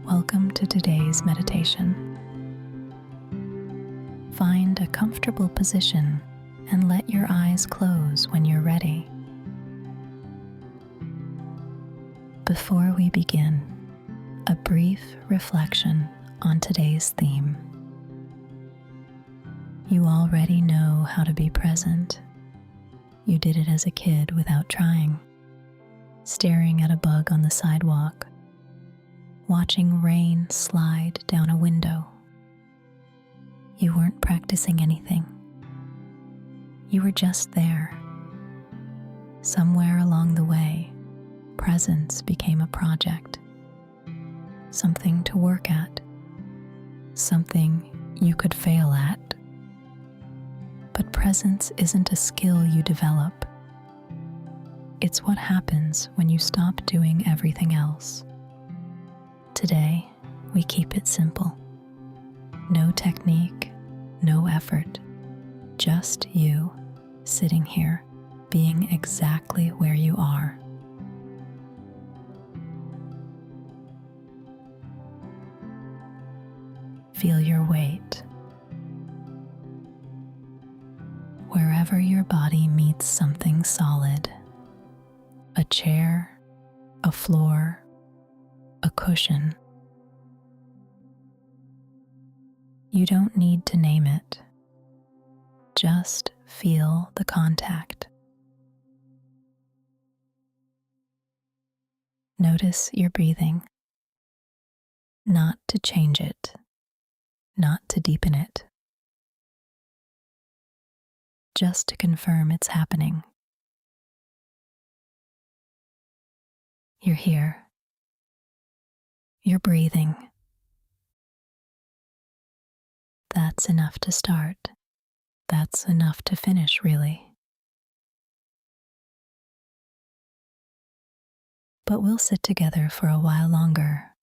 Welcome to today's meditation. Find a comfortable position and let your eyes close when you're ready. Before we begin, a brief reflection on today's theme. You already know how to be present. You did it as a kid without trying, staring at a bug on the sidewalk, watching rain slide down a window. You weren't practicing anything. You were just there. Somewhere along the way, presence became a project, something to work at, something you could fail at. But presence isn't a skill you develop. It's what happens when you stop doing everything else. Today, we keep it simple. No technique, no effort, just you sitting here, being exactly where you are. Feel your weight. Wherever your body meets something solid, a chair, a floor, a cushion. You don't need to name it. Just feel the contact. Notice your breathing. Not to change it, not to deepen it. Just to confirm it's happening. You're here. You're breathing. That's enough to start. That's enough to finish, really. But we'll sit together for a while longer.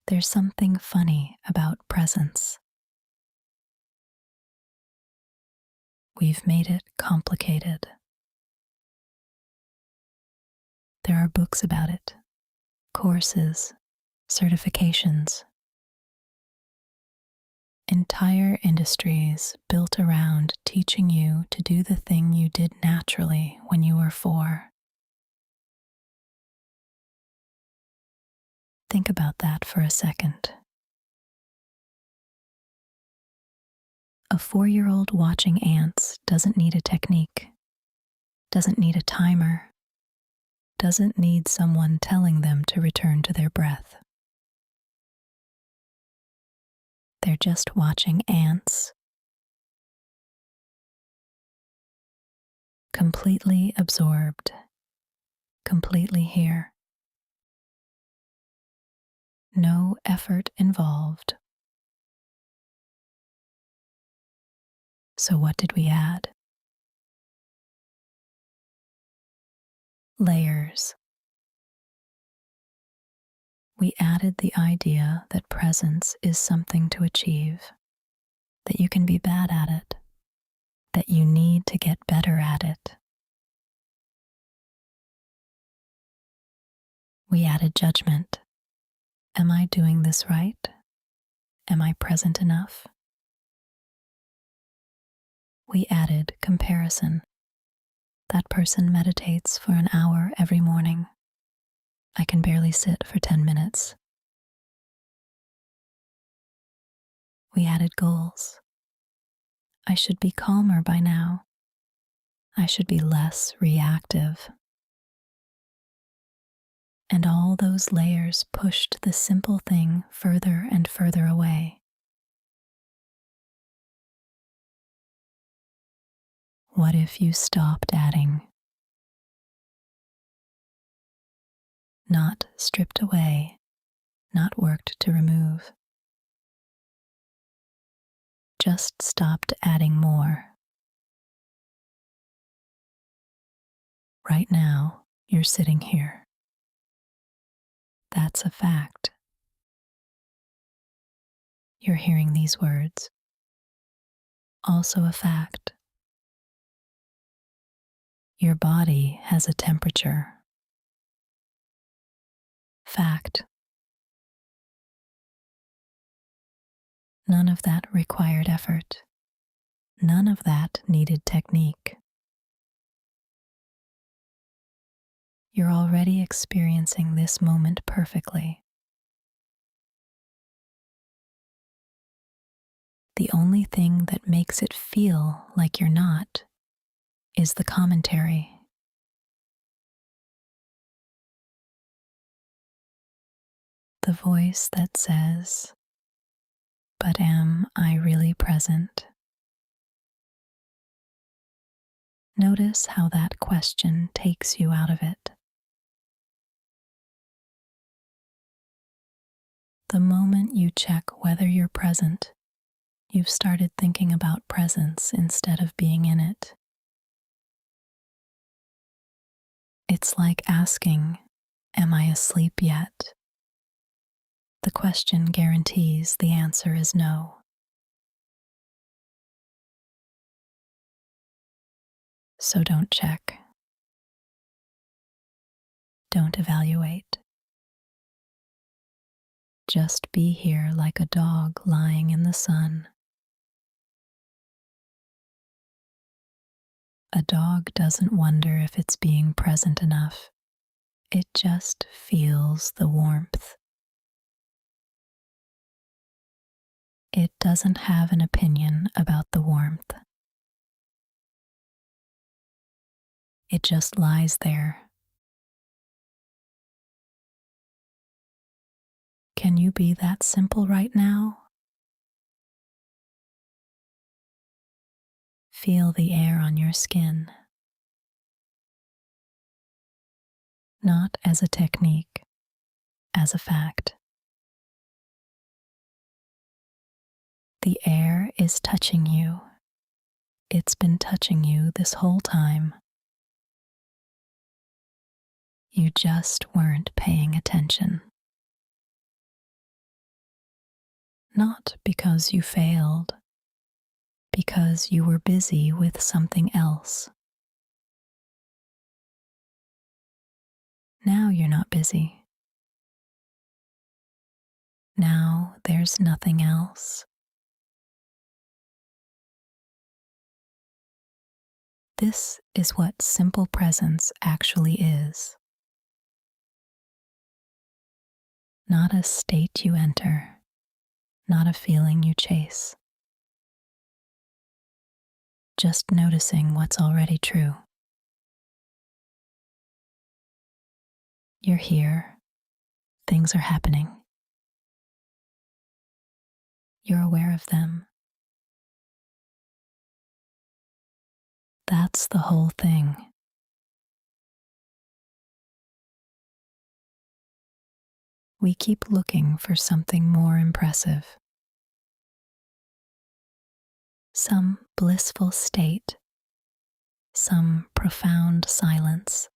There's something funny about presence. We've made it complicated. There are books about it, courses, certifications, entire industries built around teaching you to do the thing you did naturally when you were 4. Think about that for a second. A 4-year-old watching ants doesn't need a technique, doesn't need a timer, doesn't need someone telling them to return to their breath. They're just watching ants, completely absorbed, completely here. No effort involved. So what did we add? Layers. We added the idea that presence is something to achieve, that you can be bad at it, that you need to get better at it. We added judgment. Am I doing this right? Am I present enough? We added comparison. That person meditates for an hour every morning. I can barely sit for 10 minutes. We added goals. I should be calmer by now. I should be less reactive. And all those layers pushed the simple thing further and further away. What if you stopped adding? Not stripped away, not worked to remove. Just stopped adding more. Right now, you're sitting here. That's a fact. You're hearing these words. Also a fact. Your body has a temperature. Fact. None of that required effort. None of that needed technique. You're already experiencing this moment perfectly. The only thing that makes it feel like you're not is the commentary. The voice that says, "But am I really present?" Notice how that question takes you out of it. The moment you check whether you're present, you've started thinking about presence instead of being in it. It's like asking, "Am I asleep yet?" The question guarantees the answer is no. So don't check. Don't evaluate. Just be here like a dog lying in the sun. A dog doesn't wonder if it's being present enough. It just feels the warmth. It doesn't have an opinion about the warmth. It just lies there. Can you be that simple right now? Feel the air on your skin. Not as a technique, as a fact. The air is touching you. It's been touching you this whole time. You just weren't paying attention. Not because you failed, because you were busy with something else. Now you're not busy. Now there's nothing else. This is what simple presence actually is. Not a state you enter, not a feeling you chase. Just noticing what's already true. You're here. Things are happening. You're aware of them. That's the whole thing. We keep looking for something more impressive. Some blissful state, some profound silence,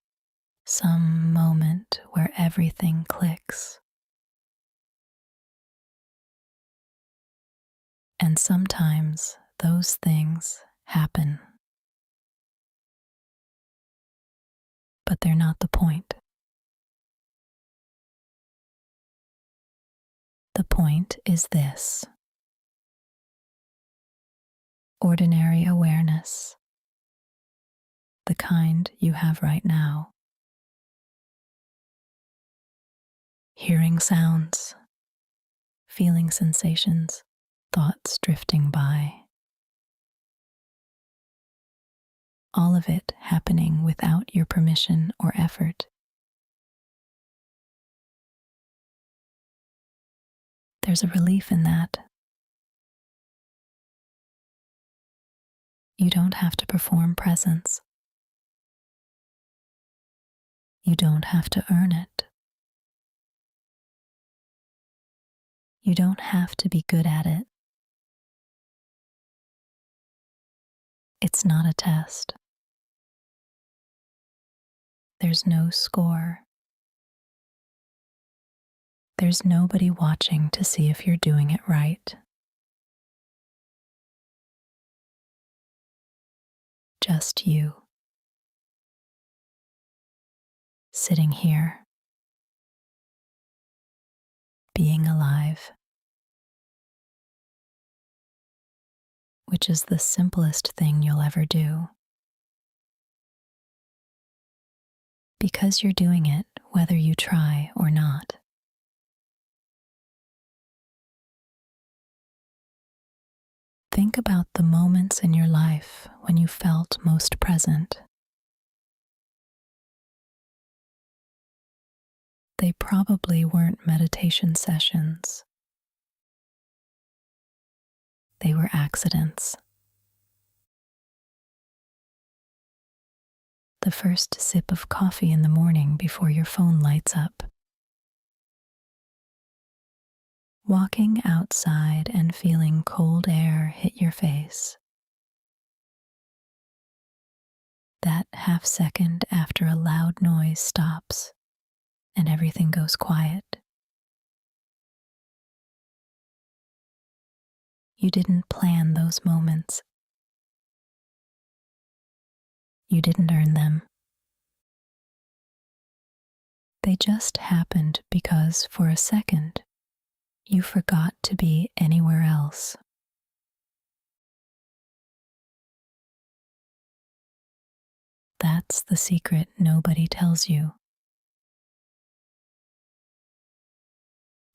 some moment where everything clicks. And sometimes those things happen. But they're not the point. The point is this: ordinary awareness, the kind you have right now. Hearing sounds, feeling sensations, thoughts drifting by. All of it happening without your permission or effort. There's a relief in that. You don't have to perform presence. You don't have to earn it. You don't have to be good at it. It's not a test. There's no score. There's nobody watching to see if you're doing it right. Just you. sitting here, being alive, which is the simplest thing you'll ever do, because you're doing it whether you try or not. Think about the moments in your life when you felt most present. They probably weren't meditation sessions. They were accidents. The first sip of coffee in the morning before your phone lights up. Walking outside and feeling cold air hit your face. That half second after a loud noise stops and everything goes quiet. You didn't plan those moments. You didn't earn them. They just happened because for a second, you forgot to be anywhere else. That's the secret nobody tells you.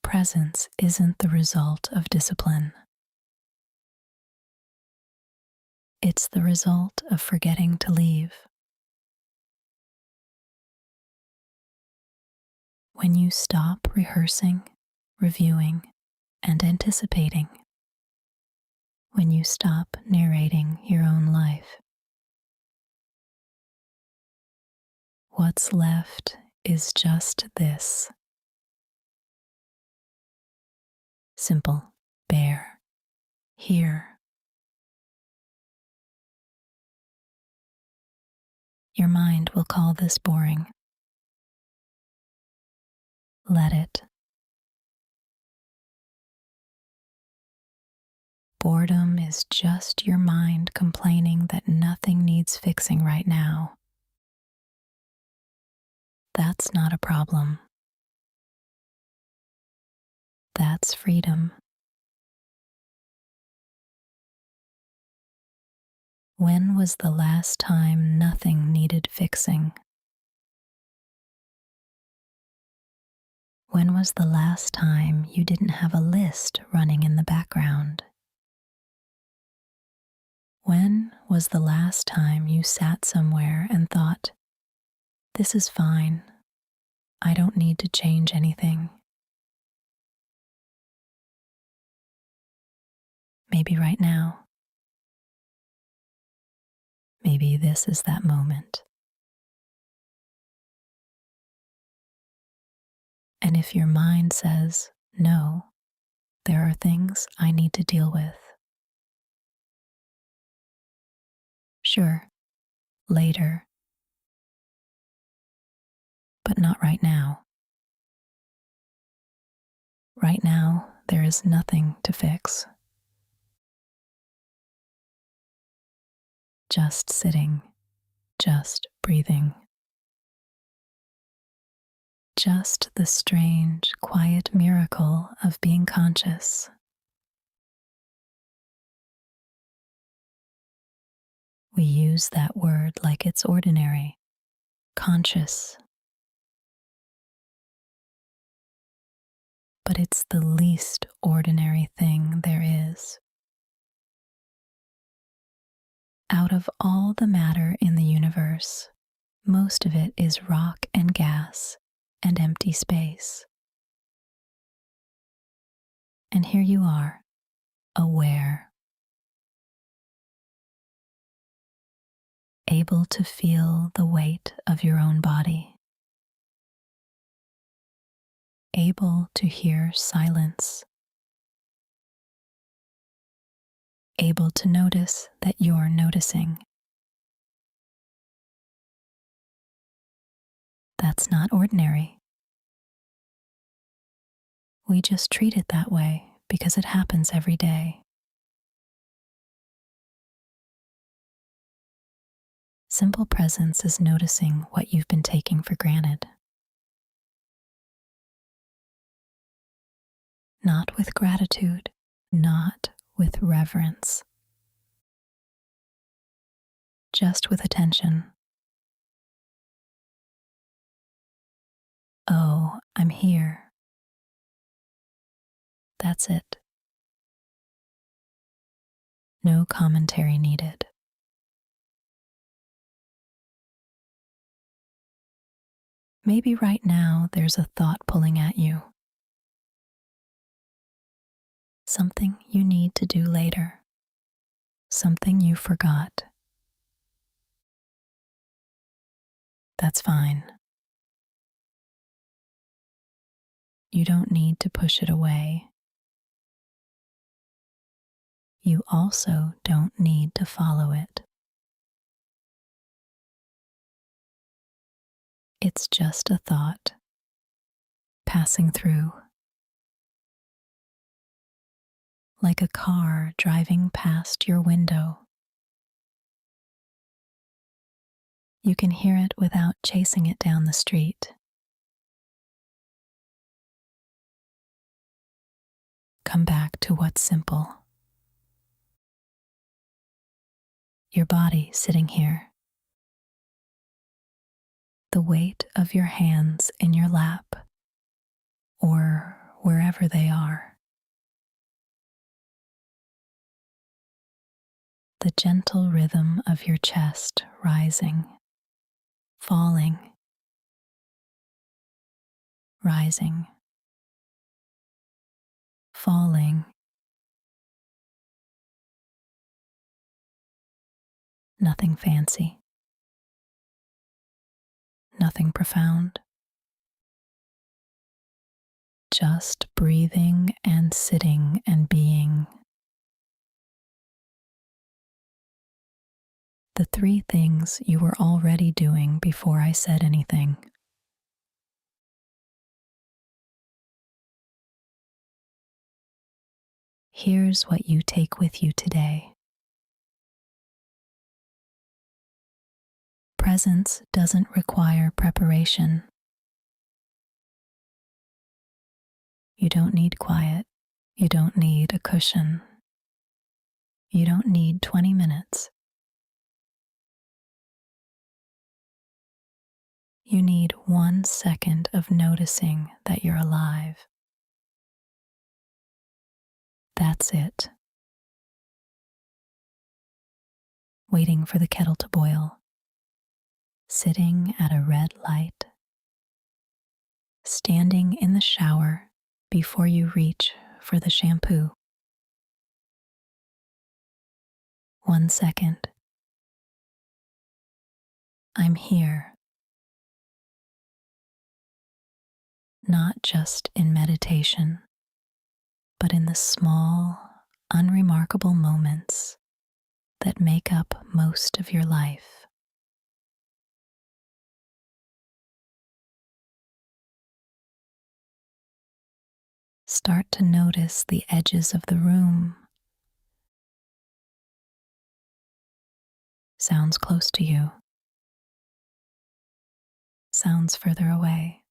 Presence isn't the result of discipline. It's the result of forgetting to leave. When you stop rehearsing, reviewing, and anticipating. When you stop narrating your own life. What's left is just this. Simple, bare, here. Your mind will call this boring. Let it. Boredom is just your mind complaining that nothing needs fixing right now. That's not a problem. That's freedom. When was the last time nothing needed fixing? When was the last time you didn't have a list running in the background? When was the last time you sat somewhere and thought, this is fine, I don't need to change anything? Maybe right now. Maybe this is that moment. And if your mind says, no, there are things I need to deal with. Sure, later, but not right now. Right now, there is nothing to fix. Just sitting, just breathing. Just the strange, quiet miracle of being conscious. We use that word like it's ordinary, conscious. But it's the least ordinary thing there is. Out of all the matter in the universe, most of it is rock and gas and empty space. And here you are, aware, able to feel the weight of your own body, able to hear silence, able to notice that you're noticing. That's not ordinary. We just treat it that way because it happens every day. Simple presence is noticing what you've been taking for granted. not with gratitude, not with reverence, just with attention. Oh, I'm here. That's it. No commentary needed. Maybe right now there's a thought pulling at you, something you need to do later, something you forgot. That's fine. You don't need to push it away. You also don't need to follow it. It's just a thought passing through, like a car driving past your window. You can hear it without chasing it down the street. Come back to what's simple. Your body sitting here, the weight of your hands in your lap, or wherever they are, the gentle rhythm of your chest rising, falling, rising, falling. Nothing fancy, nothing profound, just breathing and sitting and being. The three things you were already doing before I said anything. Here's what you take with you today. Presence doesn't require preparation. You don't need quiet. You don't need a cushion. You don't need 20 minutes. You need 1 second of noticing that you're alive. That's it. Waiting for the kettle to boil. Sitting at a red light. Standing in the shower before you reach for the shampoo. 1 second. I'm here. Not just in meditation, but in the small, unremarkable moments that make up most of your life. Start to notice the edges of the room. Sounds close to you. Sounds further away.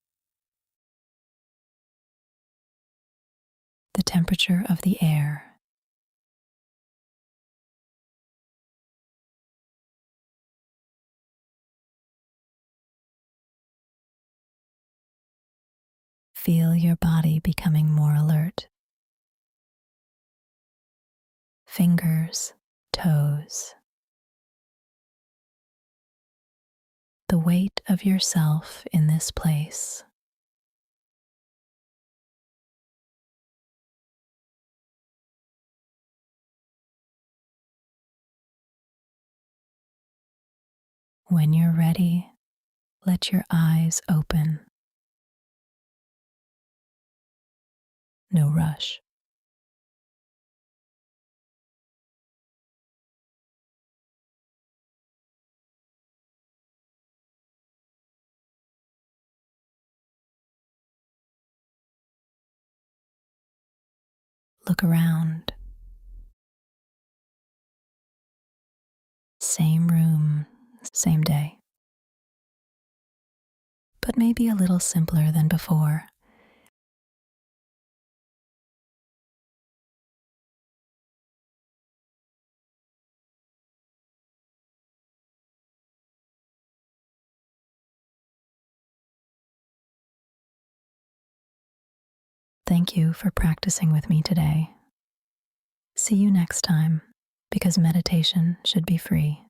The temperature of the air. Feel your body becoming more alert. Fingers, toes. The weight of yourself in this place. When you're ready, let your eyes open. No rush. Look around. Same room, same day. But maybe a little simpler than before. thank you for practicing with me today. See you next time, because meditation should be free.